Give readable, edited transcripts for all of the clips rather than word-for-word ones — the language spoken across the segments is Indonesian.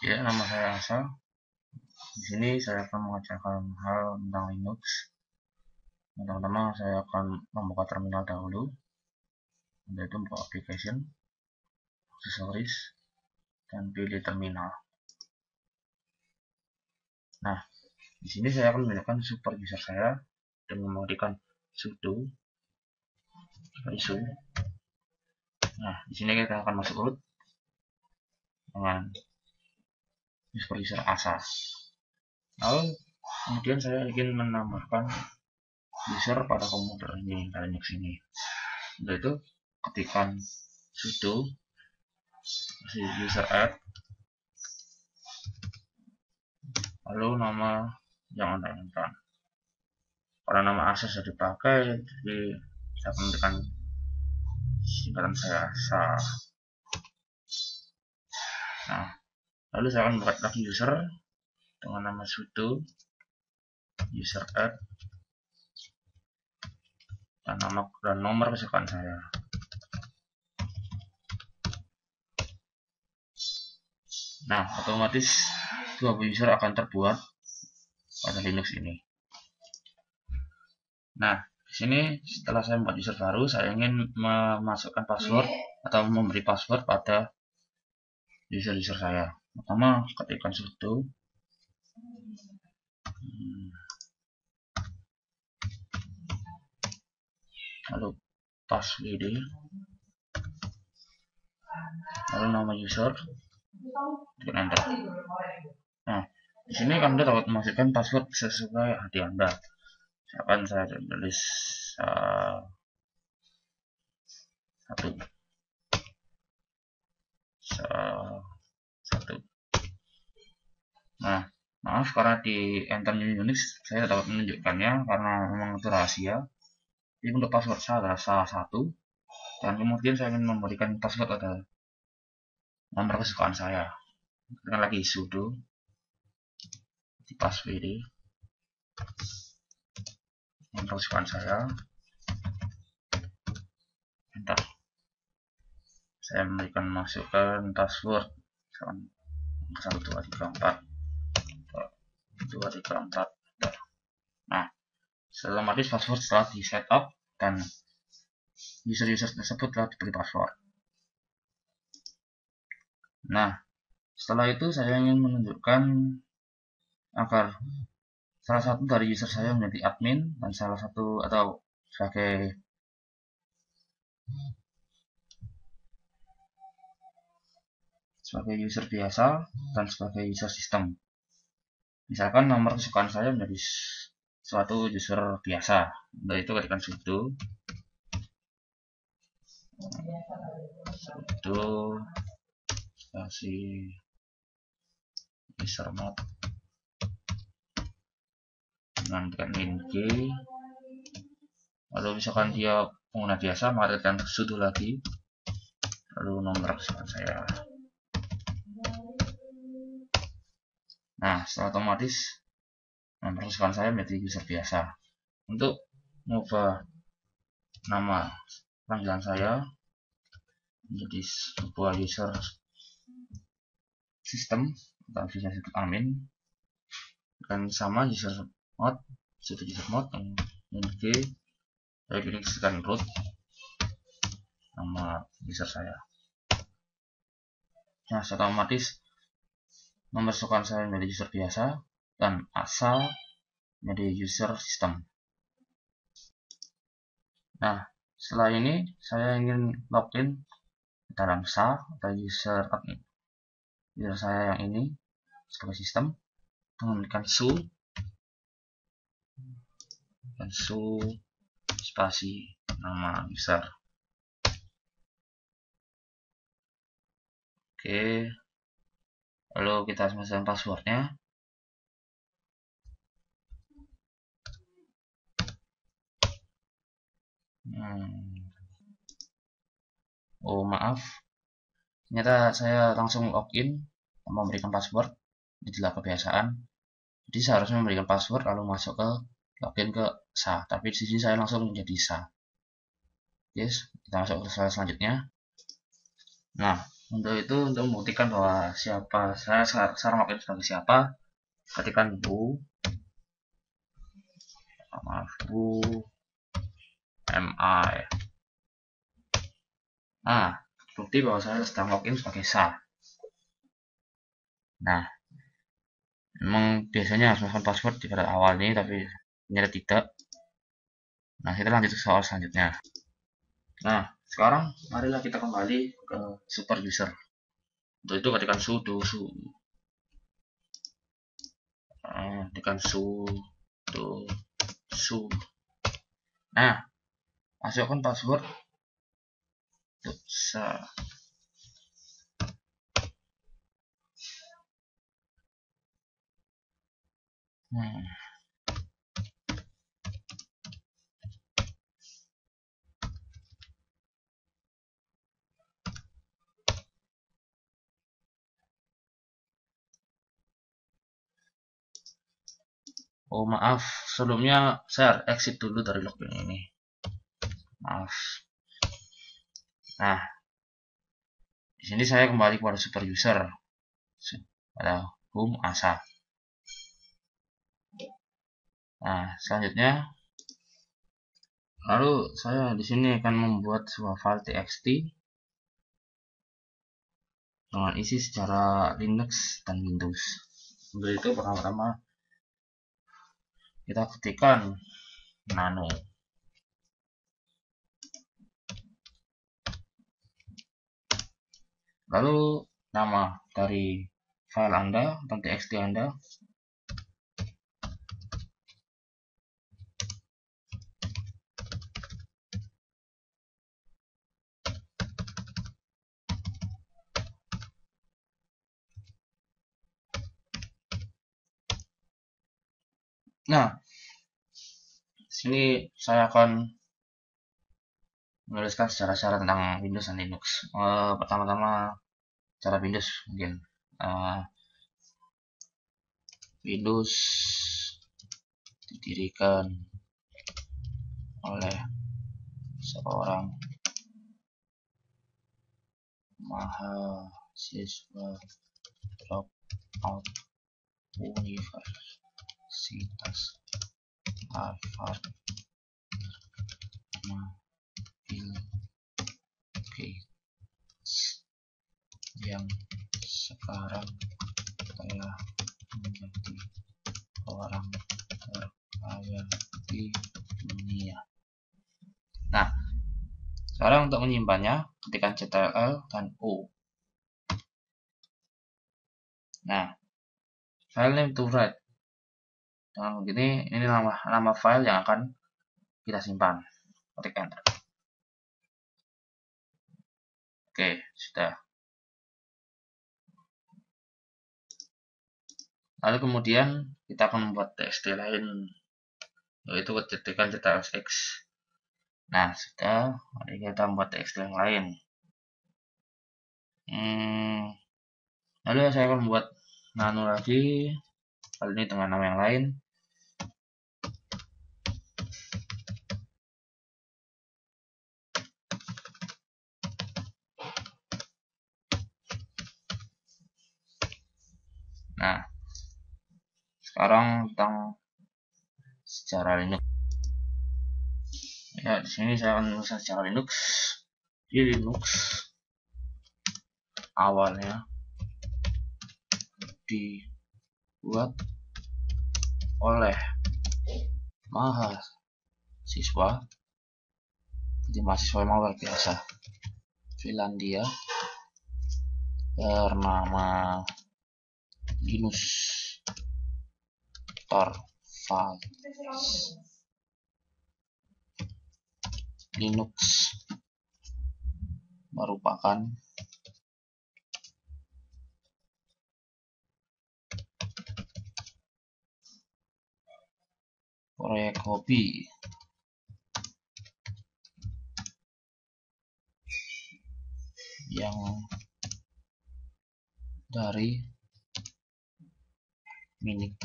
Ya, nama saya Asa. Di sini saya akan mengajarkan hal tentang Linux. Pertama-tama saya akan membuka terminal dahulu, yaitu buka application, aksesoris, dan pilih terminal. Nah, di sini saya akan menggunakan super user saya dan memberikan sudo isu. Nah, di sini kita akan masuk root dengan super user Asa. Lalu kemudian saya ingin menambahkan user pada komputer ini, Linux ini. Untuk itu ketikkan sudo user add, lalu nama yang Anda inginkan. Karena nama Asa sudah dipakai, jadi saya akan memberikan singkatan saya Asa. Nah, lalu saya akan buat lagi user dengan nama sudo user add dan nama dan nomor kesukaan saya. Nah, otomatis dua user akan terbuat pada Linux ini. Nah, di sini setelah saya membuat user baru, saya ingin memasukkan password atau memberi password pada user saya. Pertama, ketikkan sudo lalu password, lalu nama user, tekan enter. Nah, di sini Anda dapat memasukkan password sesuai hati Anda. Misalkan saya tulis satu. Nah, maaf karena di enter Unix saya tidak dapat menunjukkannya karena memang itu rahasia. Jadi untuk password saya adalah salah satu, dan kemudian saya ingin memberikan password adalah nomor kesukaan saya. Tekan lagi sudo di password, nomor kesukaan saya, enter. Saya memberikan masukkan password 1234 234. Nah, otomatis password setelah di setup dan user tersebut telah diberi password. Nah, setelah itu saya ingin menunjukkan agar salah satu dari user saya menjadi admin dan salah satu atau sebagai user biasa dan sebagai user sistem. Misalkan nomor kesukaan saya menjadi suatu user biasa. Untuk itu ketikkan sudo spasi user mode dengan tekan link. Lalu misalkan dia pengguna biasa, maka tekan sudo lagi, lalu nomor kesukaan saya. Nah, setelah otomatis nomor kesukaan saya menjadi user biasa. Untuk mengubah nama panggilan saya menjadi sebuah user sistem atau user admin, dan sama user mode, sudo user mode dan saya pilih sekian root nama user saya. Nah, setelah otomatis nomor kesukaan saya menjadi user biasa dan Asa menjadi user sistem. Nah, setelah ini saya ingin login dalam SA atau user saya yang ini sebagai sistem dengan tekan su spasi nama user. Oke, lalu kita masukkan passwordnya. Oh maaf, ternyata saya langsung login memberikan password. Itulah kebiasaan. Jadi saya harus memberikan password lalu masuk ke login ke SA. Tapi di sini saya langsung menjadi SA. Yes, kita masuk ke slide selanjutnya. Nah, Untuk itu, untuk membuktikan bahwa siapa saya sekarang login sebagai siapa, ketikkan bu mi. Nah, bukti bahwa saya sedang login sebagai sah. Nah, memang biasanya harus masukkan password di pada awal ini, tapi ternyata tidak. Nah, kita lanjut ke soal selanjutnya. Nah, sekarang marilah kita kembali ke super user. Untuk itu ketikkan sudo tekan su. Nah, masukkan password sa. Oh maaf, sebelumnya saya exit dulu dari login ini. Maaf. Nah, di sini saya kembali kepada super user. Pada home asa. Nah, selanjutnya lalu saya di sini akan membuat sebuah file txt dengan isi secara Linux dan Windows. Untuk itu pertama-tama kita ketikkan nano. Lalu nama dari file Anda atau txt Anda. Nah, sini saya akan menuliskan secara tentang Windows dan Linux. Pertama-tama cara Windows mungkin. Windows didirikan oleh seorang mahasiswa dropout Universitas Harvard, Bill Gates, yang sekarang telah menjadi orang terkaya di dunia. Nah, sekarang untuk menyimpannya, ketikkan ctrl dan O. Nah, file name to write. Dengan begini, ini nama file yang akan kita simpan. Ketik enter. Oke, sudah. Lalu kemudian kita akan membuat txt lain, yaitu ketikkan ctrl-X. Nah, sudah. Mari kita membuat txt yang lain. Lalu saya akan membuat nano lagi, kali ini dengan nama yang lain. Nah, sekarang tentang secara Linux. Ya, di sini saya akan menuliskan secara Linux. Di Linux awalnya dibuat oleh mahasiswa, jadi mahasiswa yang luar biasa Finlandia bernama Linus Torvalds. Linux merupakan proyek hobi yang dari Minix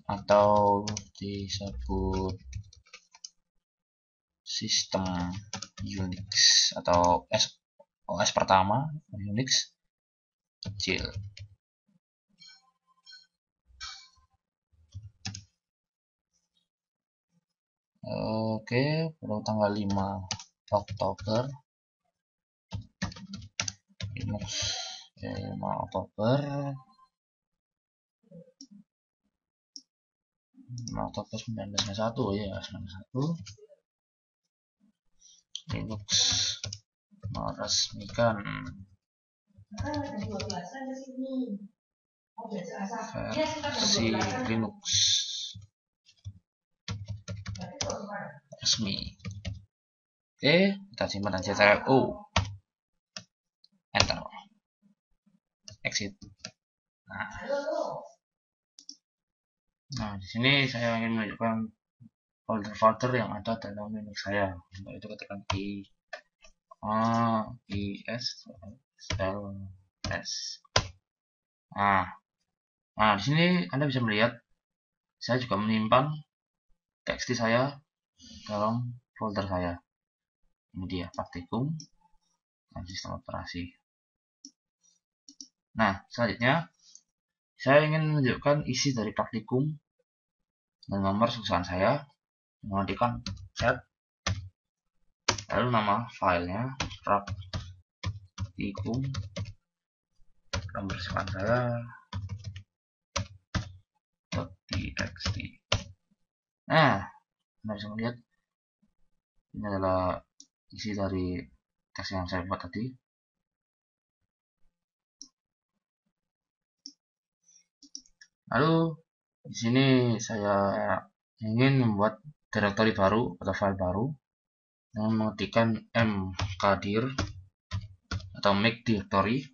atau disebut sistem Unix atau OS pertama Unix kecil. Oke, pada tanggal 5 Oktober Linux 5 Oktober 1991 ya, 91 Linux meresmikan versi Linux resmi. Oke, kita simpan dan Ctrl-O, enter, exit. Nah, di sini saya ingin menunjukkan folder-folder yang ada dalam Linux saya. Untuk itu ketikkan ISLS. Nah, di sini Anda bisa melihat saya juga menyimpan txt saya dalam folder saya. Ini dia praktikum dan sistem operasi. Nah, selanjutnya saya ingin menunjukkan isi dari praktikum dan nomor susuan saya. Mengetikkan set, lalu nama filenya praktikum, nomor susuan saya .txt. Nah, Anda bisa melihat ini adalah isi dari teks yang saya buat tadi. Lalu di sini saya ingin membuat direktori baru atau file baru dengan mengetikkan mkdir atau make directory.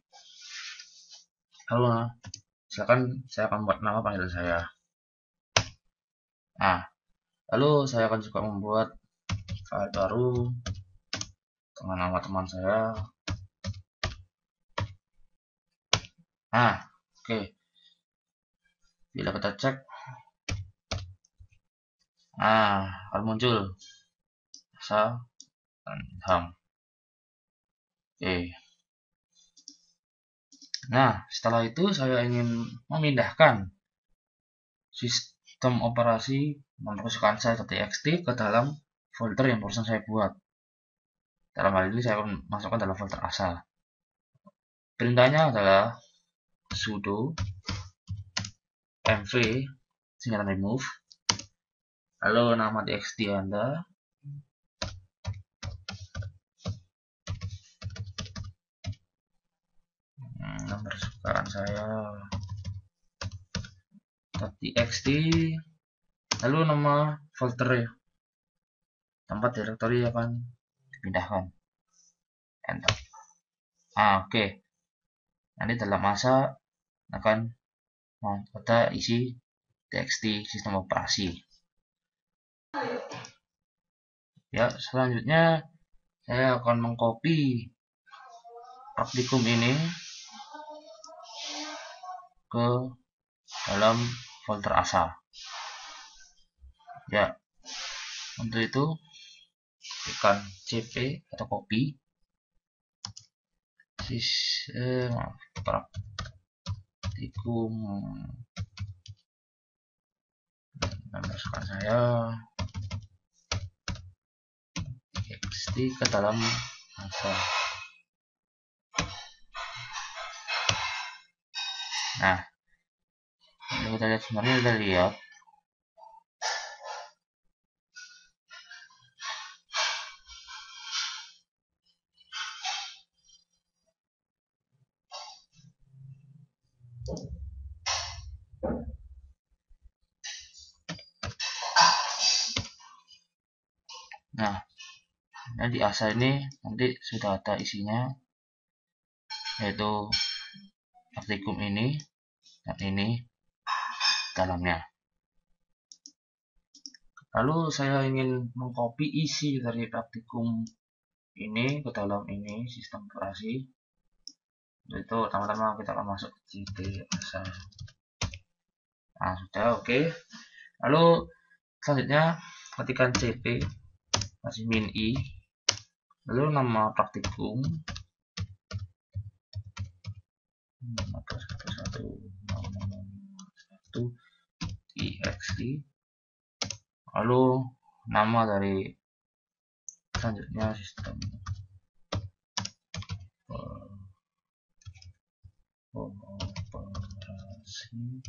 Lalu silakan saya akan membuat nama panggilan saya. Nah, lalu saya akan juga membuat file baru dengan nama teman saya. Nah, oke. Bila kita cek, akan muncul asa dan ham. Oke. Nah, setelah itu saya ingin memindahkan sistem operasi nomor kesukaan saya .txt ke dalam folder yang barusan saya buat. Dalam hal ini saya akan masukkan dalam folder asal. Perintahnya adalah sudo mv singkatan remove, lalu nama txt Anda, nomor kesukaan saya .txt, lalu nama folder tempat direktori akan dipindahkan, enter. Oke. Nanti dalam masa akan ada isi txt sistem operasi. Ya, selanjutnya saya akan mengcopy praktikum ini ke dalam folder asal. Ya, untuk itu tekan cp atau copy praktikum dan masukkan saya txt ke dalam asal. Nah, kita lihat sebenarnya kita lihat di asa ini nanti sudah ada isinya, yaitu praktikum ini dan ini dalamnya. Lalu saya ingin mengcopy isi dari praktikum ini ke dalam ini sistem operasi. Itu pertama-tama kita akan masuk ke cd asal. Nah, sudah oke. Lalu selanjutnya ketikkan cp kasih min i, lalu nama praktikum, nama kelas 1 txt, lalu nama dari selanjutnya sistem operasi.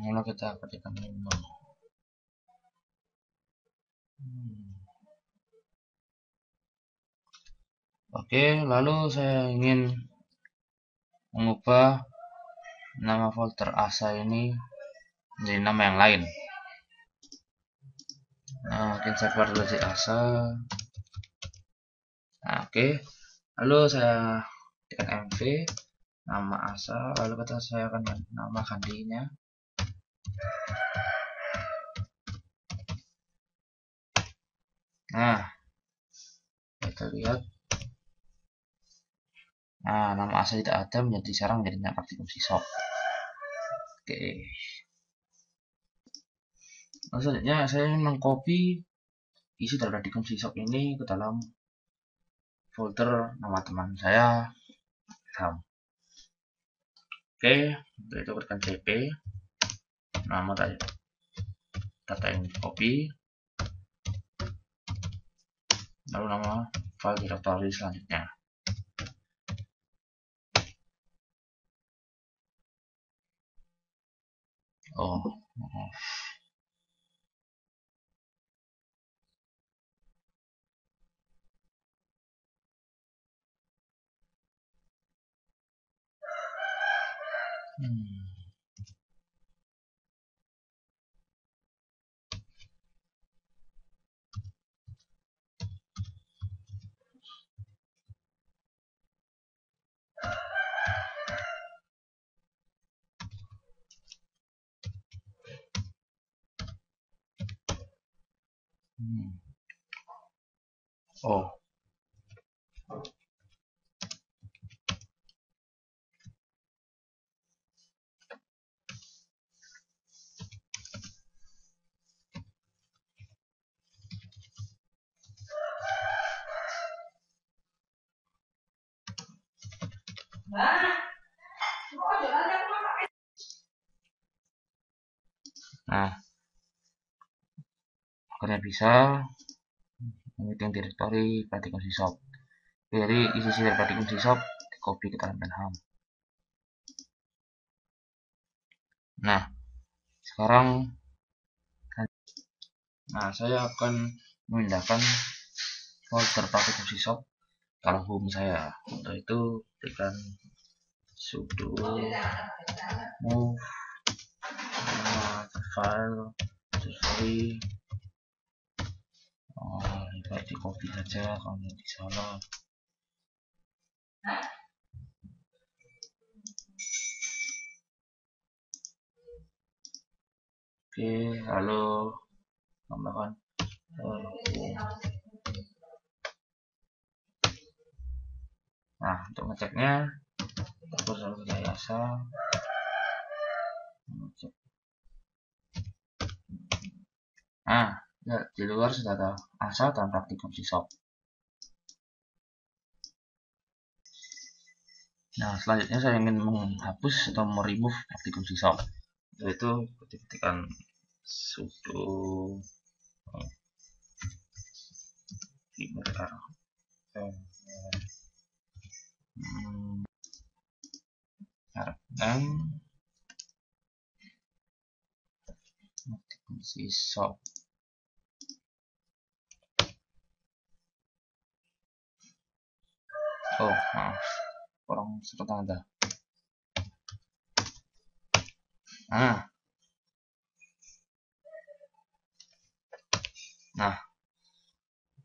Lalu kita ketikkan ini. Oke, lalu saya ingin mengubah nama folder asa ini menjadi nama yang lain. Nah, mungkin saya keluar dulu si asa. Nah, oke. Lalu saya tekan mv nama asa, lalu saya akan nama gantinya. Nah, kita lihat. Nah, nama asa tidak ada, menjadi sekarang menjadi nama praktikum sisop. Oke. Lalu selanjutnya saya ingin mengcopy isi dari praktikum sisop ini ke dalam folder nama teman saya. Oke, untuk itu tekan cp, nama data yang copy, lalu nama file directory selanjutnya. Oh, oh. Nah, akhirnya bisa meeting directory praktikum sisop. Jadi isi dari praktikum sisop di copy ke dalam penham. Nah, sekarang saya akan memindahkan folder praktikum sisop dalam home saya. Untuk itu tekan sudo move file directory. Baik di copy saja kalau nanti salah. Oke, lalu tambahkan nah, untuk ngeceknya terus lalu asa ngecek. Nah, ya, di luar sudah ada asa dan praktikum sisop. Nah, selanjutnya saya ingin menghapus atau meremove praktikum sisop, yaitu ketikkan sudo rm praktikum sisop. Oh, maaf, kurang serta ada. Nah,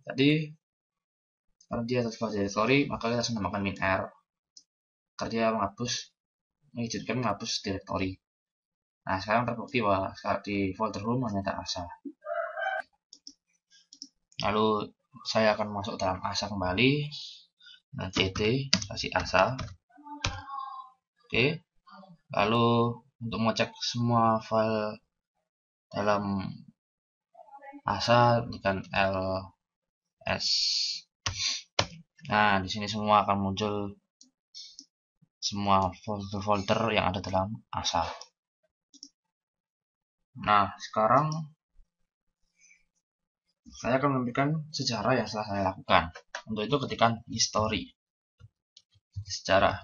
tadi karena dia atas file directory, maka kita harus menambahkan min r karena dia mengizinkan menghapus directory. Nah, sekarang terbukti bahwa di folder home hanya ada asa. Lalu saya akan masuk dalam ASA kembali. Nah, cd kasih ASA. Oke. Lalu untuk mengecek semua file dalam ASA tekan ls. Nah, di sini semua akan muncul semua folder-folder yang ada dalam ASA. Nah, sekarang saya akan memberikan sejarah yang telah saya lakukan. Untuk itu ketikkan history, sejarah.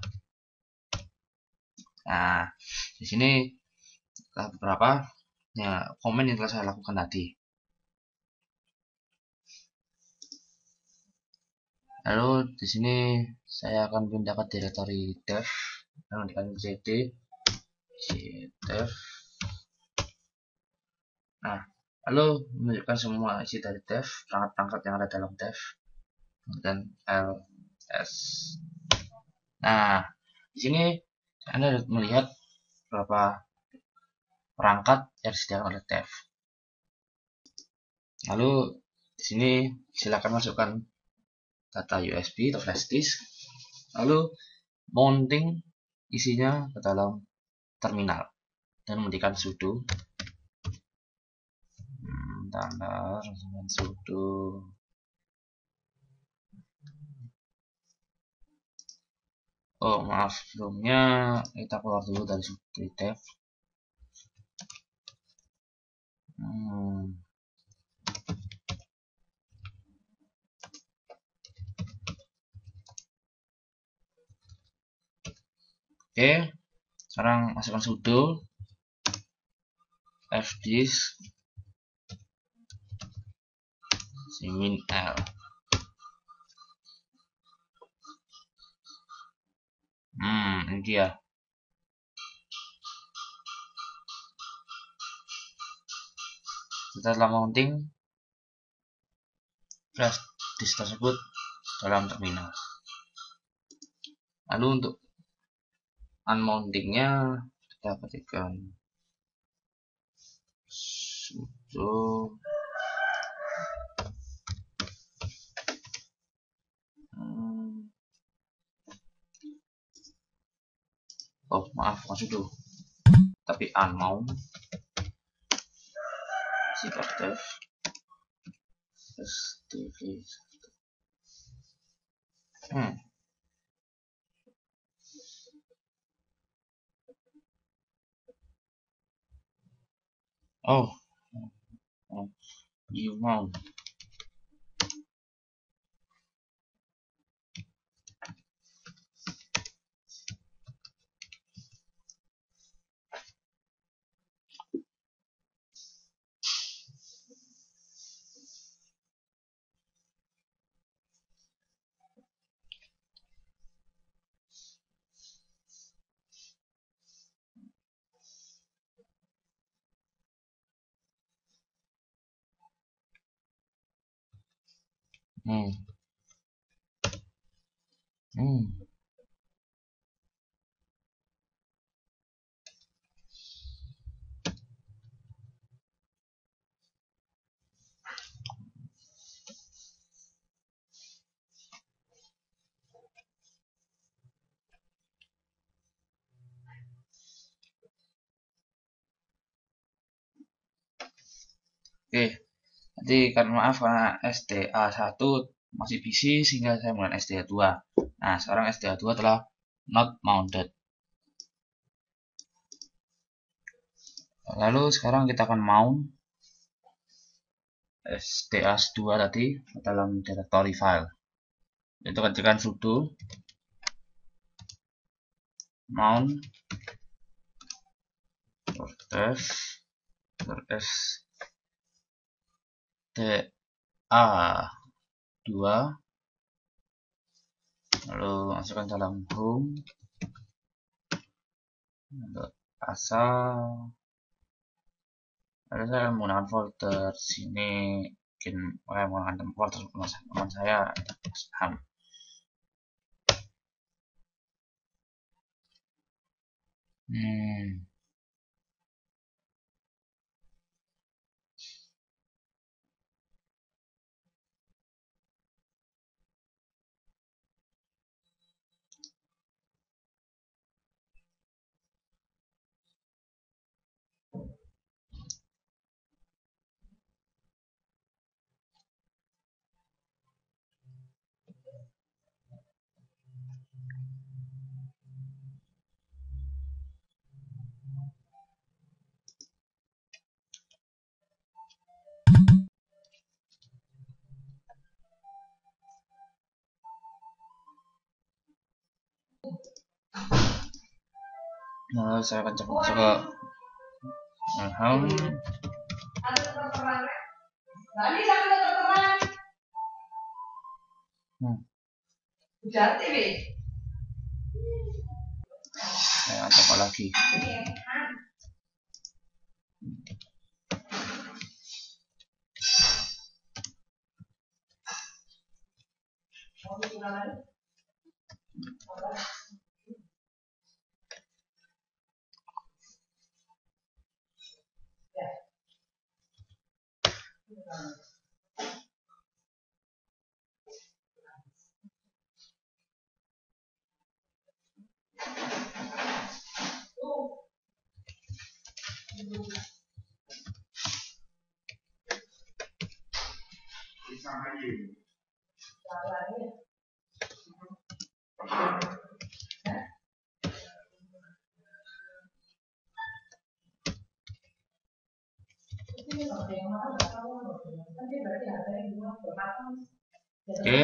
Nah, di sini beberapa ya, komen yang telah saya lakukan tadi. Lalu di sini saya akan pindah ke directory dev dan tekan cd dev. Nah, lalu menunjukkan semua isi dari dev, perangkat-perangkat yang ada dalam dev dan ls. Nah, di sini Anda melihat beberapa perangkat yang disediakan oleh dev. Lalu di sini silakan masukkan data USB atau flash disk. Lalu mounting isinya ke dalam terminal dan mengetikkan sudo standar sudo maaf, sebelumnya kita keluar dulu dari dev. Oke, sekarang masukkan sudo fdisk -l. Ini dia. Setelah mounting flash disk tersebut dalam terminal. Lalu untuk unmountingnya kita ketikkan sudo maaf, bukan sudo tapi unmount dev stv. You mount. Oke, jadi karena maaf karena SDA1 masih busy sehingga saya menggunakan SDA2. Nah, sekarang SDA2 telah not mounted. Lalu sekarang kita akan mount SDA2 tadi dalam directory file. Itu ketikkan sudo mount dev SDA2, lalu masukkan dalam home ASA. Lalu saya akan menggunakan folder sini, mungkin saya menggunakan folder teman saya paham. Nah, saya akan coba home. Saya akan coba lagi. Oke.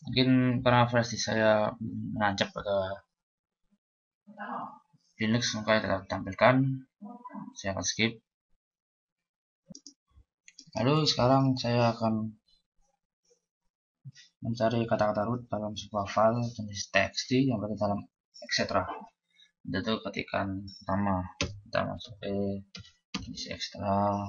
Mungkin karena flash disk saya menancap pada Linux, maka tidak ditampilkan. Saya akan skip. Lalu sekarang saya akan mencari kata-kata root dalam sebuah file jenis txt yang berada dalam etc. Itu ketikan pertama kita masuk ke jenis extra.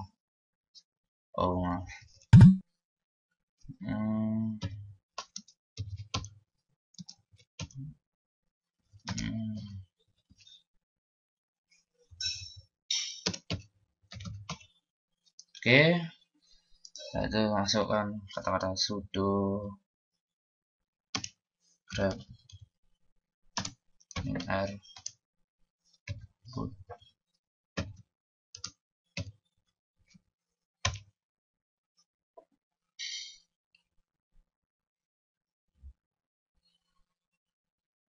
Oke, setelah itu masukkan kata-kata sudo grep r root.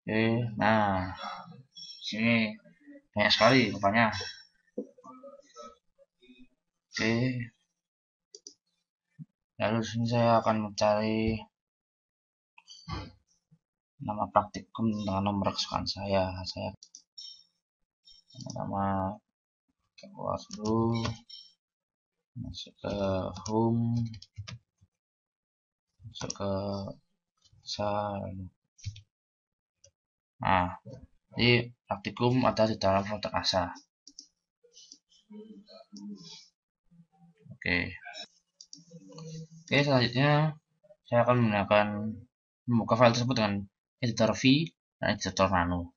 Oke, nah sini banyak sekali rupanya. Oke, lalu sini saya akan mencari nama praktikum dengan nomor kesukaan saya. Nama keluar dulu, masuk ke home, masuk ke saldo. Nah, jadi praktikum ada di dalam folder asa. Oke, selanjutnya saya akan menggunakan membuka file tersebut dengan editor V dan editor nano.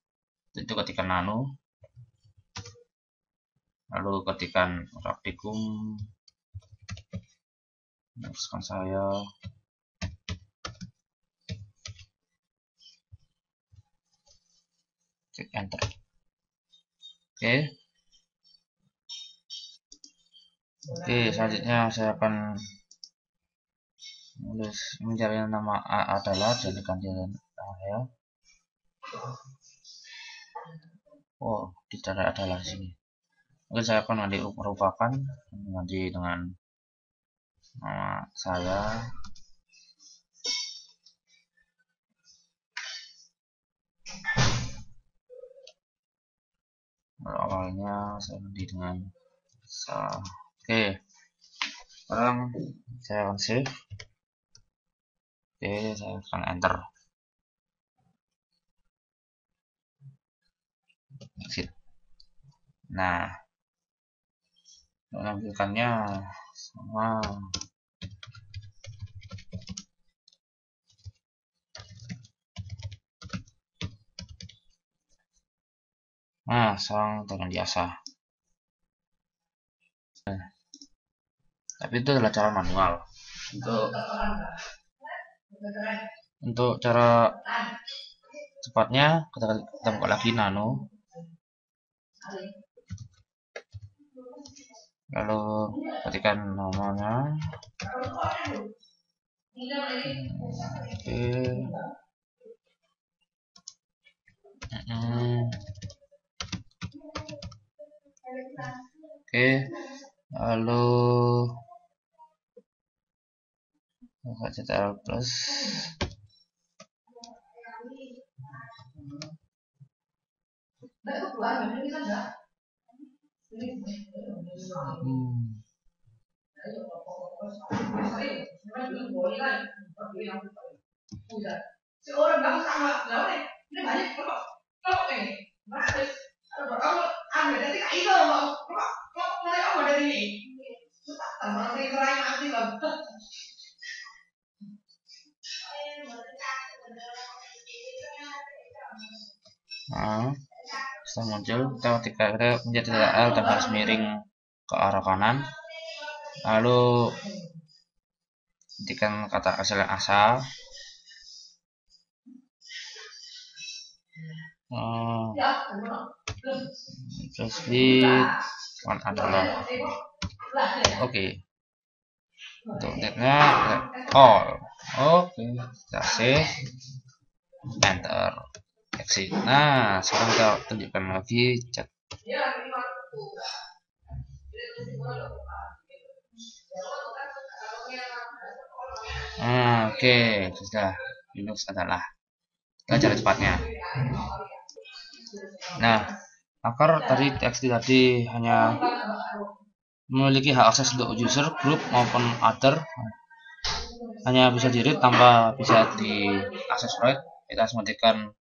Itu ketikkan nano, lalu ketikkan praktikum, teruskan saya, klik enter. Oke, selanjutnya saya akan mencari nama A adalah, jadi gantian area. Oh, tidak ada adalah di sini. Oke, saya akan nanti merupakan ganti dengan nama saya. Awalnya saya ganti dengan Oke, sekarang saya akan save. Oke, saya akan enter. Exit. Nah, menampilkannya sama. Nah, sekarang dengan biasa. Tapi itu adalah cara manual. Untuk cara cepatnya kita buka lagi nano, lalu ketikkan namanya. Oke, lalu CTRL plus. Nah, setelah muncul kita pencet L dan garis miring ke arah kanan, lalu ketikkan kata asal yang asal. Terus one adalah oke. Untuk netnya all. Oke, kita save, enter, exit. Nah, sekarang kita tunjukkan lagi chat. Oke, sudah. Linux adalah cara cepatnya. Nah, agar tadi TXT tadi hanya memiliki hak akses untuk user, group maupun other, hanya bisa di read tanpa bisa di akses write, kita harus mengetikkan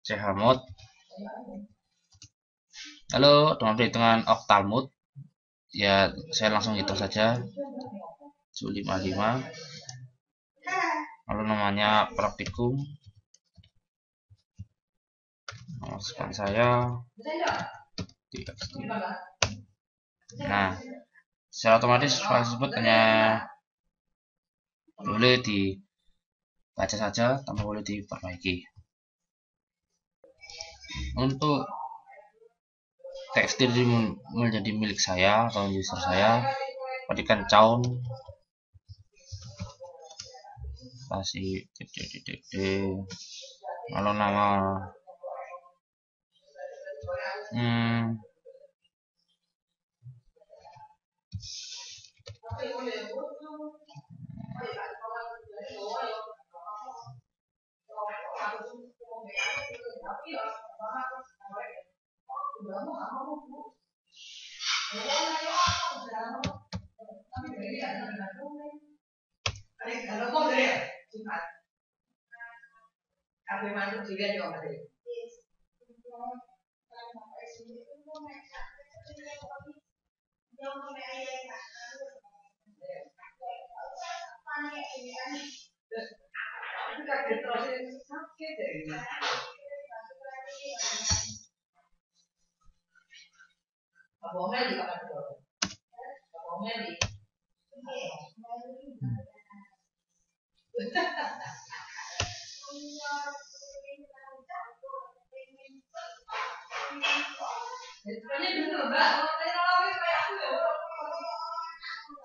chmod. Lalu dengan perhitungan octal mode, ya saya langsung hitung saja 755. Lalu namanya praktikum, masukkan saya TXT. Nah, secara otomatis file tersebut hanya boleh dibaca saja tanpa boleh diperbaiki. Untuk TXT menjadi milik saya atau user saya, ketikkan caun kasih lalu nama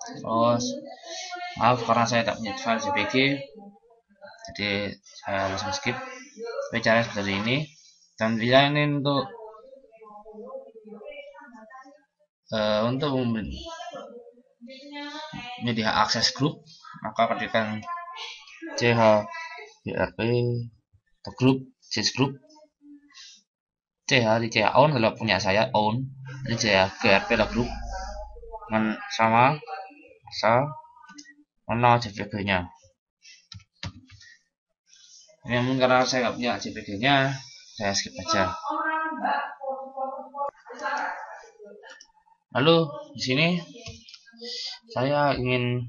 terus maaf karena saya tak punya file JPG, jadi saya langsung skip. Tapi cara seperti ini, dan bila ini untuk media akses grup, maka ketikkan chgrp atau grup cs group. Ch di ch own kalau punya saya own, ini chgrp lah grup sama asal mana JPG nya. Namun karena saya nggak punya JPG nya, saya skip aja. Lalu di sini saya ingin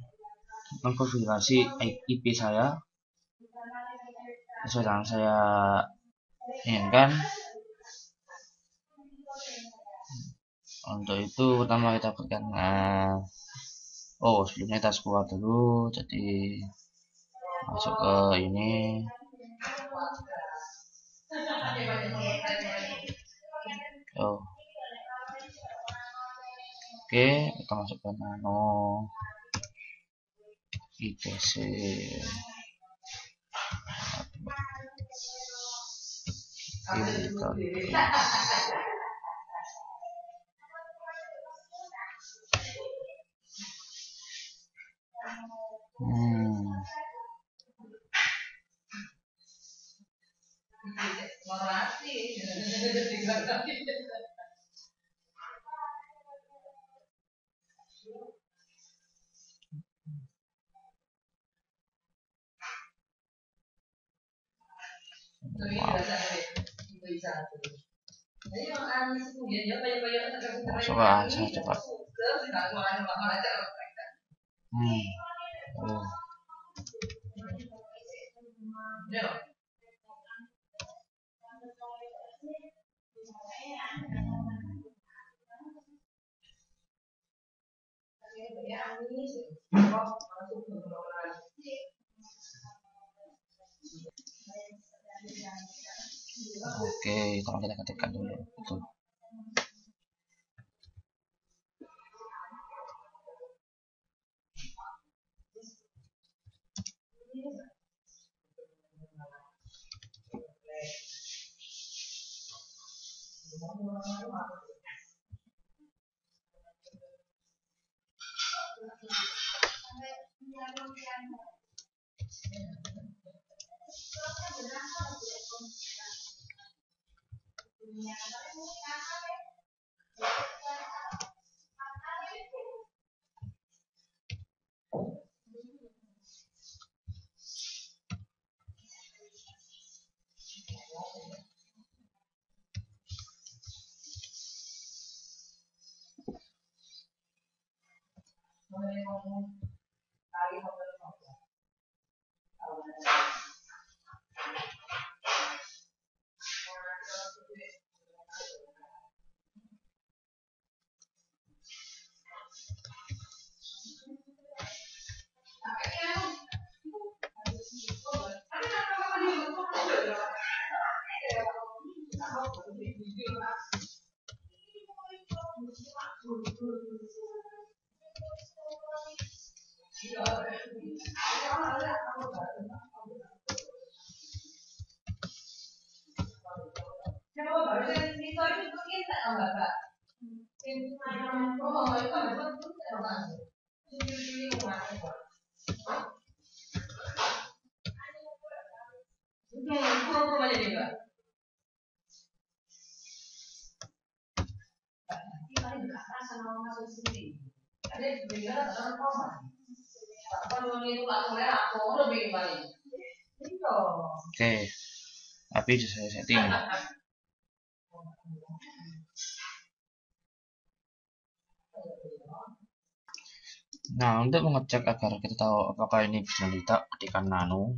mengkonfigurasi IP saya sesuai dengan saya inginkan. Untuk itu pertama kita berikan sebelumnya kita keluar dulu, jadi masuk ke ini. Oke, kita masuk ke nano ITC. Masuk aja cepat. Oke, tolong kita ketikkan dulu itu. Oke, tapi saya setting. Nah, untuk mengecek agar kita tahu apakah ini bisa kita ketikkan nano.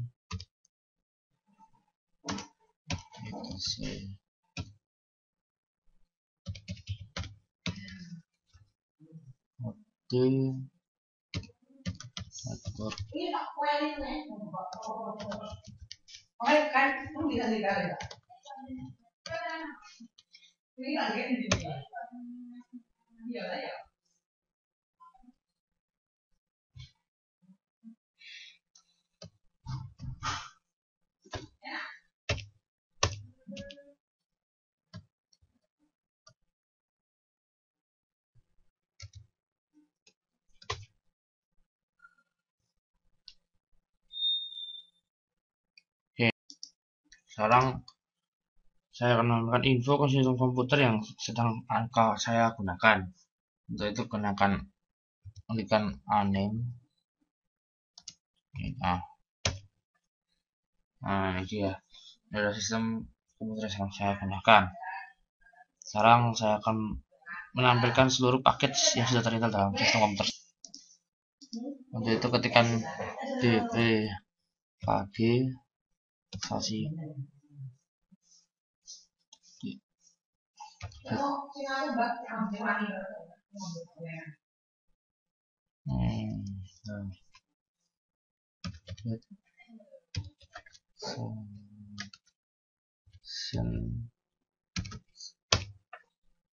Sekarang saya akan memberikan info ke sistem komputer yang sedang saya gunakan. Untuk itu gunakan name. Nah, ini dia. Ini adalah sistem komputer yang saya gunakan. Sekarang saya akan menampilkan seluruh paket yang sudah terinstall dalam sistem komputer. Untuk itu ketikkan dpkg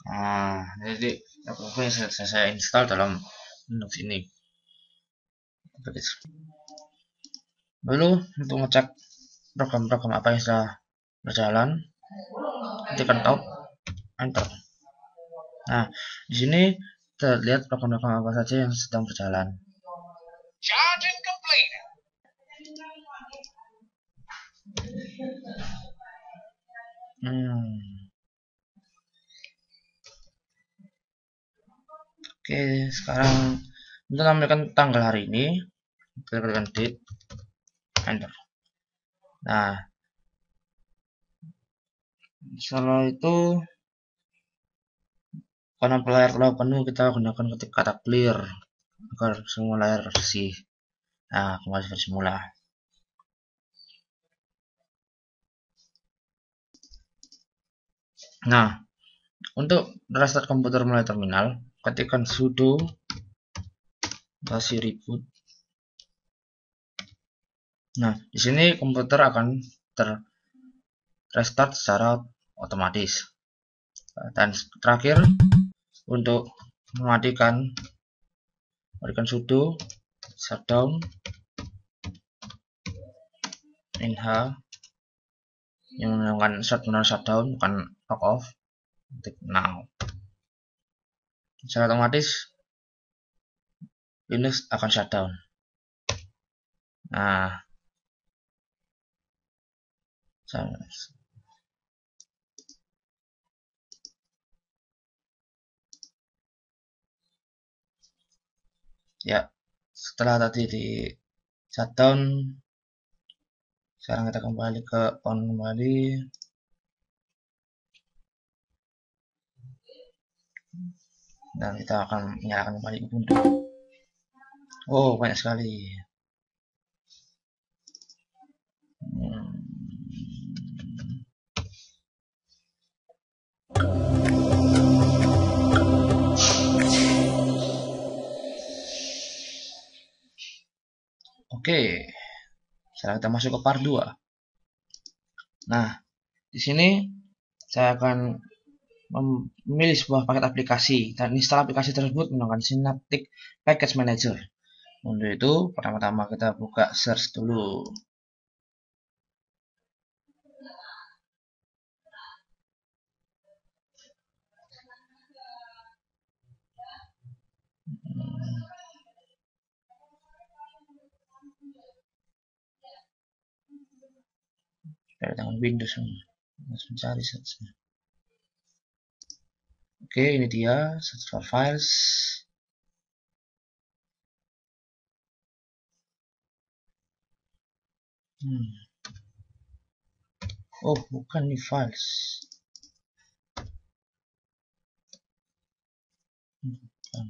Nah, jadi apa yang saya install dalam Linux ini. Lalu untuk ngecek program-program apa yang sudah berjalan, tekan tab, enter. Nah, di sini terlihat program-program apa saja yang sedang berjalan. Charging complete. Oke, sekarang kita tampilkan tanggal hari ini. Kita tekan date, enter. Nah, setelah itu karena layar terlalu penuh, kita gunakan ketik kata clear agar semua layar bersih. Nah, kembali seperti semula. Nah, untuk restart komputer mulai terminal, ketikkan sudo dash reboot. Nah, di sini komputer akan restart secara otomatis. Dan terakhir, untuk mematikan, berikan sudo shutdown nh yang menggunakan shutdown bukan log off. Ketik now. Secara otomatis Linux akan shutdown. Nah, ya, setelah tadi di shutdown, sekarang kita kembali ke on kembali. Dan kita akan menyalakan kembali Ubuntu. Oh, banyak sekali. Oke, sekarang kita masuk ke part 2. Nah, di sini saya akan memilih sebuah paket aplikasi dan install aplikasi tersebut menggunakan Synaptic Package Manager. Untuk itu, pertama-tama kita buka search dulu. Dengan Windows mencari saja. Oke, ini dia search for files. Oh, bukan nih files. Bukan.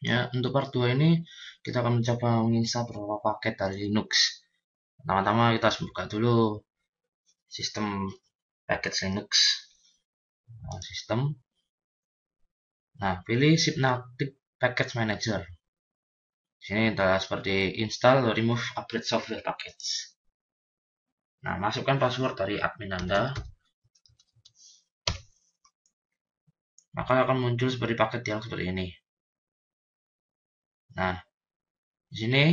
Ya, untuk part 2 ini kita akan mencoba menginstal beberapa paket dari Linux. Pertama-tama kita harus buka dulu sistem package Linux. Sistem. Nah, pilih Synaptic Package Manager. Di sini adalah seperti install, remove, upgrade software package. Nah, masukkan password dari admin Anda. Maka akan muncul seperti paket yang seperti ini. Nah, di sini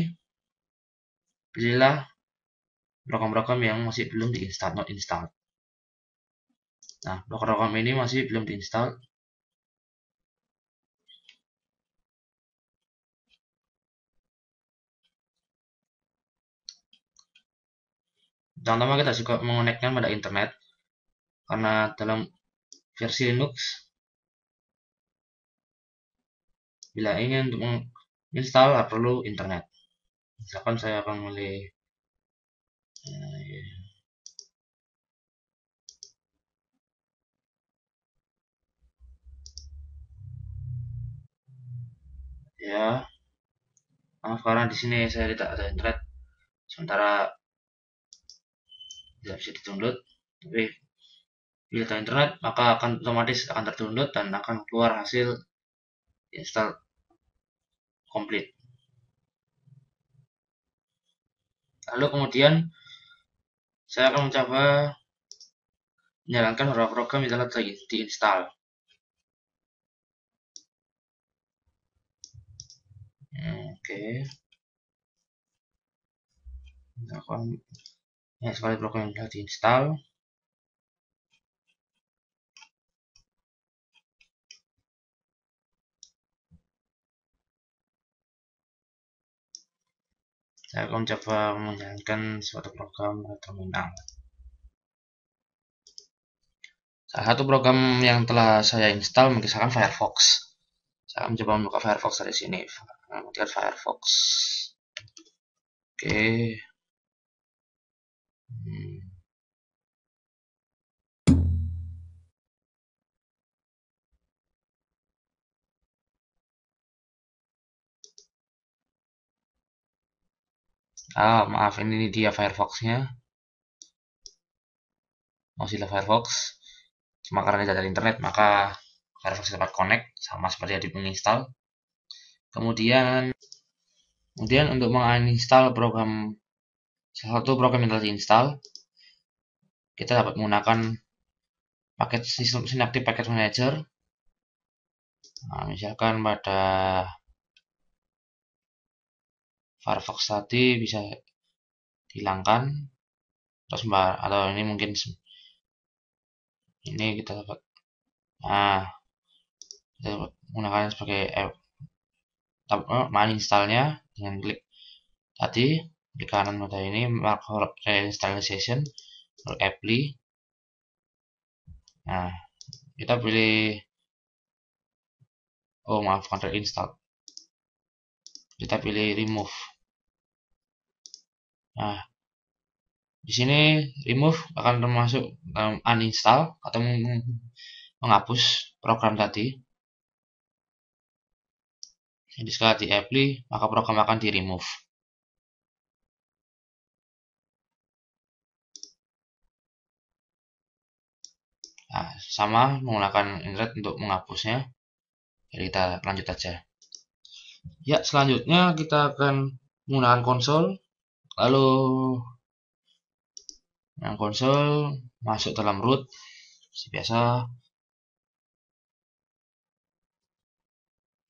pilihlah program-program yang masih belum diinstal, not installed. Nah, program ini masih belum diinstal. Pertama kita juga mengonekkan pada internet, karena dalam versi Linux, bila ingin untuk menginstal perlu internet. Misalkan saya akan memilih ya. Nah, karena di sini saya tidak ada internet, sementara tidak bisa di-download. Tapi bila data internet maka akan otomatis akan terdownload dan akan keluar hasil install komplit. Lalu kemudian saya akan mencoba menjalankan beberapa program yang telah diinstal. Oke. Ya, sekali program yang telah diinstal. Saya akan coba menjalankan suatu program ke terminal. Salah satu program yang telah saya install misalkan Firefox. Saya akan mencoba membuka Firefox dari sini. Kemudian Firefox. Oke. Maaf, ini dia Firefox-nya. Mozilla Firefox. Cuma karena tidak ada internet, maka Firefox dapat connect sama seperti yang menginstal. Kemudian untuk menginstal salah satu program yang telah diinstal, kita dapat menggunakan paket Synaptic Package Manager. Nah, misalkan pada Firefox tadi bisa dihilangkan, terus atau ini mungkin ini kita dapat, kita dapat menggunakan sebagai menginstalnya dengan klik tadi di kanan pada ini mark reinstallation or apply. Nah, kita pilih maaf, reinstall. Kita pilih remove. Nah, di sini remove akan termasuk uninstall atau menghapus program tadi. Jadi setelah di apply, maka program akan di remove. Nah, sama menggunakan internet untuk menghapusnya. Jadi kita lanjut aja. Ya, selanjutnya kita akan menggunakan konsol. Lalu konsol masuk dalam root seperti biasa.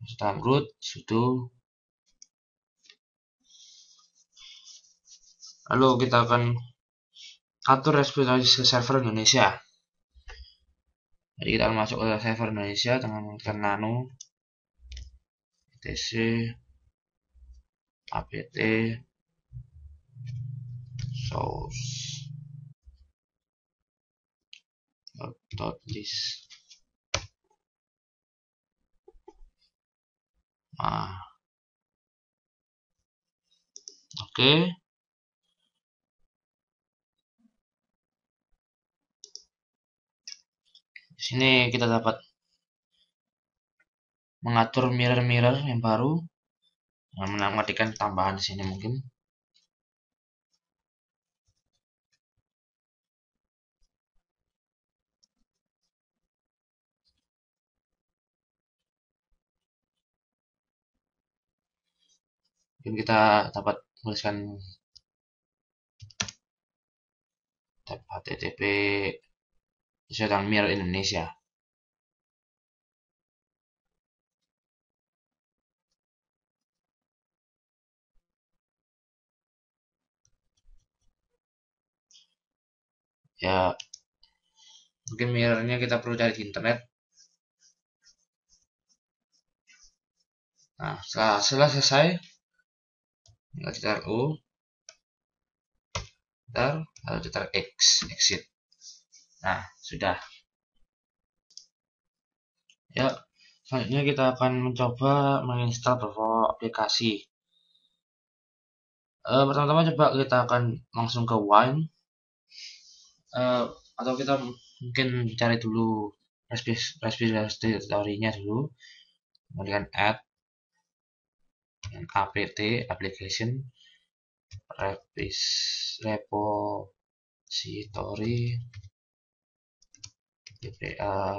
Masuk dalam root sudo. Lalu kita akan atur repository server Indonesia. Jadi kita akan masuk ke server Indonesia dengan menggunakan nano etc apt source .list. Nah, oke. Di sini kita dapat mengatur mirror yang baru, menambahkan tambahan di sini mungkin. Mungkin kita dapat tuliskan tab http sesuai dengan mirror Indonesia. Ya, mungkin mirrornya kita perlu cari di internet. Nah, setelah selesai, tinggal cetak U, lalu cetak X, exit. Nah, sudah. Ya, selanjutnya kita akan mencoba menginstal beberapa aplikasi. Pertama-tama coba kita akan langsung ke Wine, atau kita mungkin cari dulu repository-nya dulu, kemudian add apt application repo repository PPA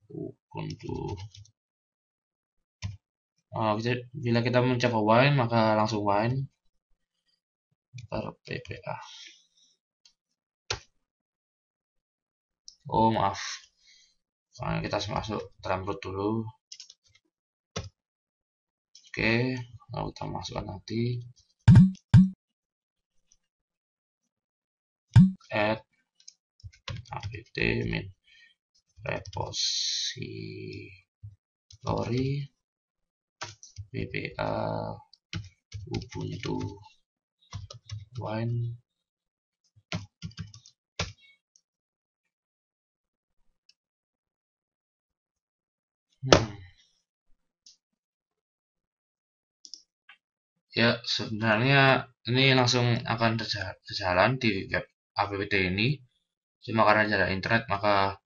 Ubuntu. Bila kita mencoba wine, maka langsung wine per PPA. Oh maaf, soalnya kita masuk term root dulu. Oke, lalu kita masukkan nanti add apt min repository PPA Ubuntu wine. Ya, sebenarnya ini langsung akan berjalan di web apt ini. Cuma karena jarak internet, maka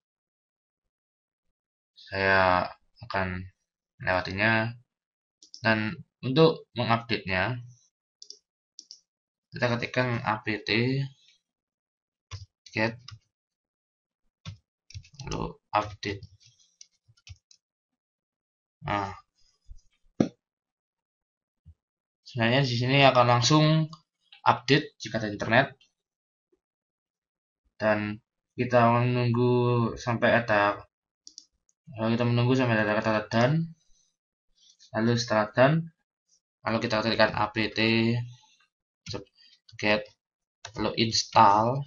saya akan melewatinya. Dan untuk mengupdate-nya, kita ketikkan apt get lalu update. Nah, sebenarnya di sini akan langsung update jika ada internet, dan kita menunggu sampai ada kata done. Lalu setelah done, lalu kita ketikkan apt get lalu install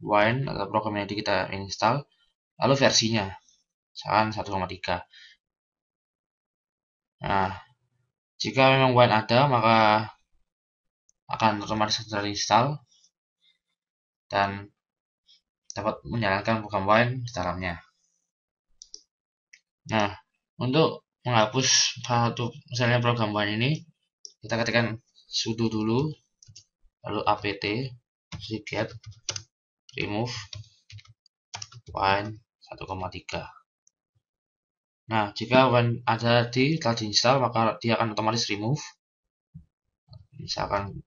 wine atau program yang kita install, lalu versinya misalkan 1,3. Nah, jika memang wine ada, maka akan otomatis terinstall dan dapat menjalankan program wine di dalamnya. Nah, untuk menghapus satu misalnya program wine ini, kita ketikkan sudo dulu, lalu apt get remove wine 1,3. Nah, jika wine ada telah diinstal, maka dia akan otomatis remove. Misalkan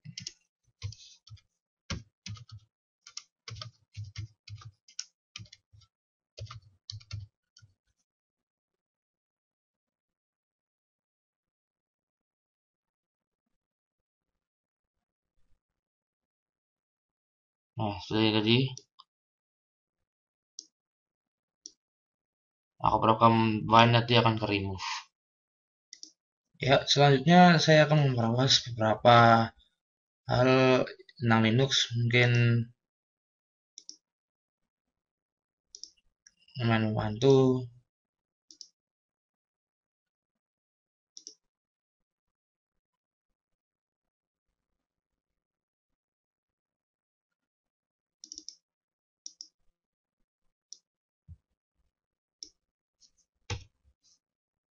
seperti tadi, maka program wine nanti akan ke remove. Ya, selanjutnya saya akan membahas beberapa hal tentang Linux, mungkin membantu.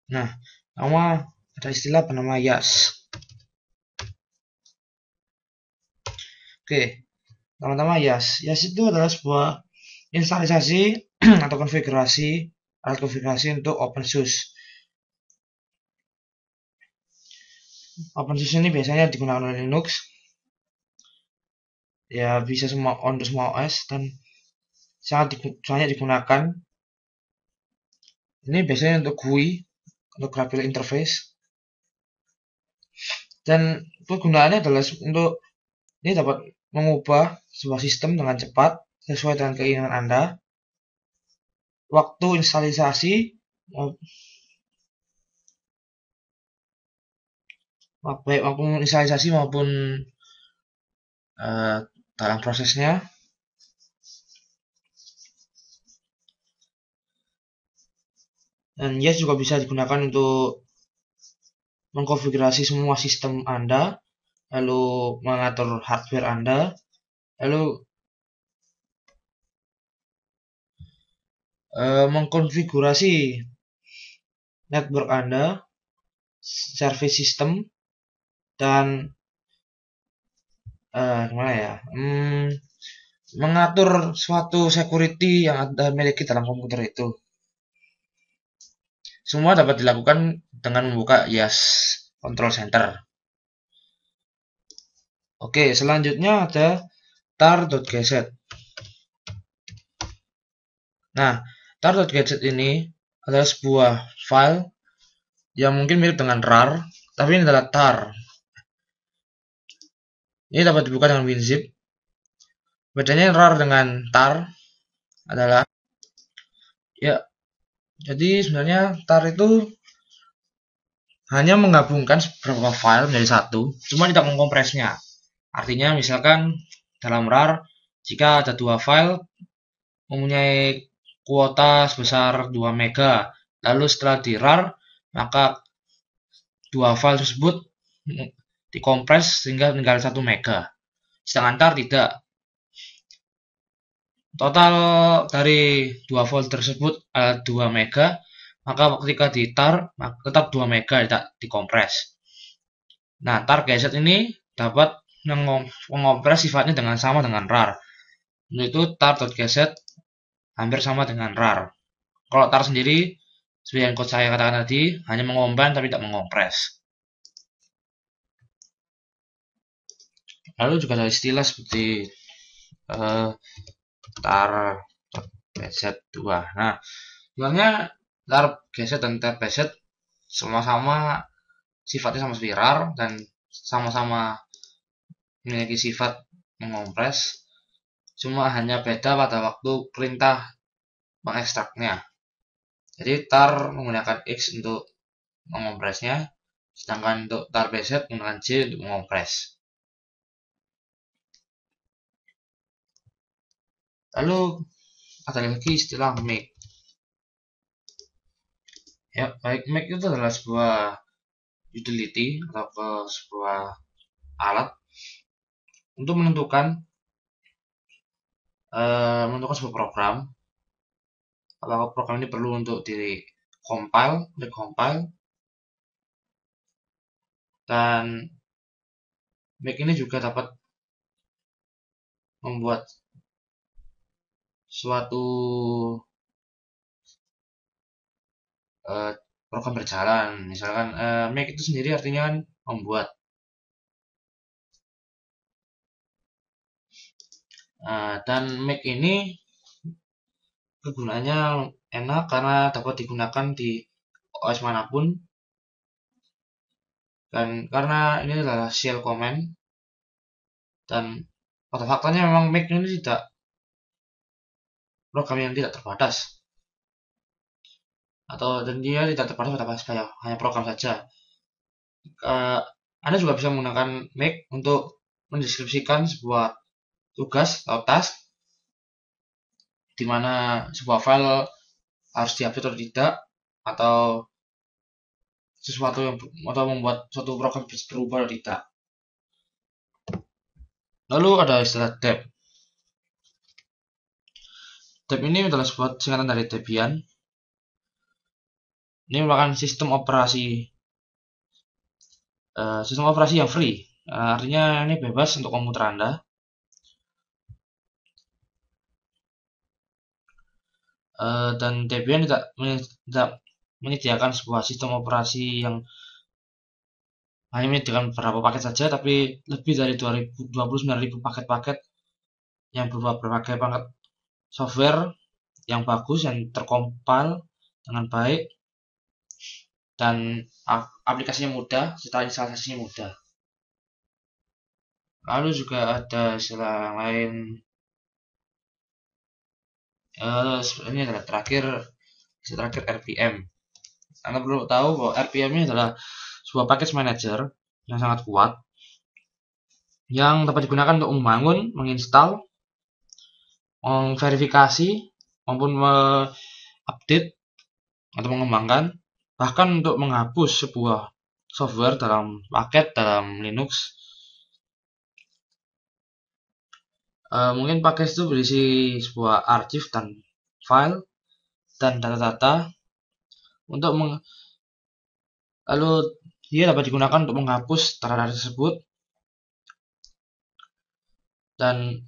Nah, ada istilah bernama YAS. Oke, teman-teman, YAS itu adalah sebuah instalisasi atau alat konfigurasi untuk OpenSUSE. OpenSUSE ini biasanya digunakan oleh Linux. Ya, bisa untuk semua OS dan sangat digunakan. Ini biasanya untuk GUI, untuk graphical interface. Dan kegunaannya adalah untuk ini dapat mengubah sebuah sistem dengan cepat sesuai dengan keinginan Anda. Waktu instalisasi maupun dalam prosesnya. Dan YAS juga bisa digunakan untuk mengkonfigurasi semua sistem Anda, lalu mengatur hardware Anda, lalu mengkonfigurasi network Anda, service system, dan mengatur suatu security yang Anda miliki dalam komputer itu. Semua dapat dilakukan dengan membuka YAS Control Center. Oke, selanjutnya ada tar.gz. Nah, tar.gz ini adalah sebuah file yang mungkin mirip dengan rar, tapi ini adalah tar. Ini dapat dibuka dengan WinZip. Bedanya rar dengan tar adalah, ya, jadi sebenarnya tar itu hanya menggabungkan beberapa file menjadi satu, cuma tidak mengkompresnya. Artinya misalkan dalam rar, jika ada dua file mempunyai kuota sebesar 2 mega, lalu setelah di rar, maka dua file tersebut dikompres sehingga tinggal 1 mega. Sedangkan tar tidak. Total dari dua file tersebut 2 mega, maka ketika di tar tetap 2 mega tidak dikompres. Nah, tar geset ini dapat mengompres sifatnya dengan sama dengan rar. Untuk itu tar.geset hampir sama dengan rar. Kalau tar sendiri, seperti yang saya katakan tadi, hanya mengombang tapi tidak mengompres. Lalu juga ada istilah seperti tar geset 2. Nah, sebenarnya tar geset dan tar geset sama-sama sifatnya sama seperti rar dan sama-sama memiliki sifat mengompres, cuma hanya beda pada waktu perintah mengekstraknya. Jadi tar menggunakan X untuk mengompresnya, sedangkan untuk tar beset menggunakan J untuk mengompres. Lalu ada lagi istilah make. Ya, baik, make itu adalah sebuah utility atau sebuah alat untuk menentukan sebuah program. Apakah program ini perlu untuk recompile, dan make ini juga dapat membuat suatu program berjalan. Misalkan make itu sendiri artinya kan membuat. Dan make ini kegunaannya enak karena dapat digunakan di OS manapun, dan karena ini adalah shell command, dan pada faktanya memang make ini tidak program yang tidak terbatas, dan dia tidak terbatas pada hanya program saja. Anda juga bisa menggunakan make untuk mendeskripsikan sebuah tugas atau task, di mana sebuah file harus diupdate atau tidak, atau sesuatu yang atau membuat suatu program berubah atau tidak. Lalu ada istilah deb. Deb ini adalah sebuah singkatan dari Debian. Ini merupakan sistem operasi yang free. Artinya ini bebas untuk komputer Anda. Dan Debian tidak menyediakan sebuah sistem operasi yang hanya menyediakan beberapa paket saja, tapi lebih dari 29.000 paket-paket yang berupa berbagai paket software yang bagus, yang terkompil dengan baik, dan aplikasinya mudah serta instalasinya mudah. Lalu juga ada istilah lain, ini adalah terakhir RPM. Anda perlu tahu bahwa RPM ini adalah sebuah package manager yang sangat kuat, yang dapat digunakan untuk membangun, menginstal, memverifikasi, maupun mengupdate atau mengembangkan, bahkan untuk menghapus sebuah software dalam paket dalam Linux. Mungkin paket itu berisi sebuah arsip dan file dan data-data untuk lalu dia dapat digunakan untuk menghapus data-data tersebut, dan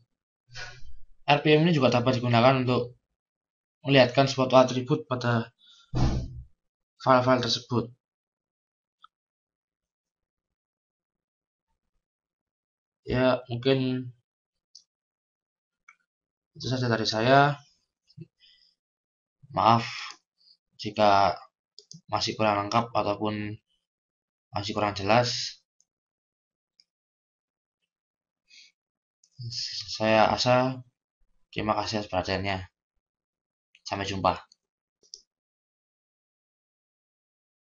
RPM ini juga dapat digunakan untuk melihatkan suatu atribut pada file-file tersebut. Ya, mungkin Itu saja dari saya. Maaf jika masih kurang lengkap ataupun masih kurang jelas. Saya Asa, terima kasih atas perhatiannya. Sampai jumpa.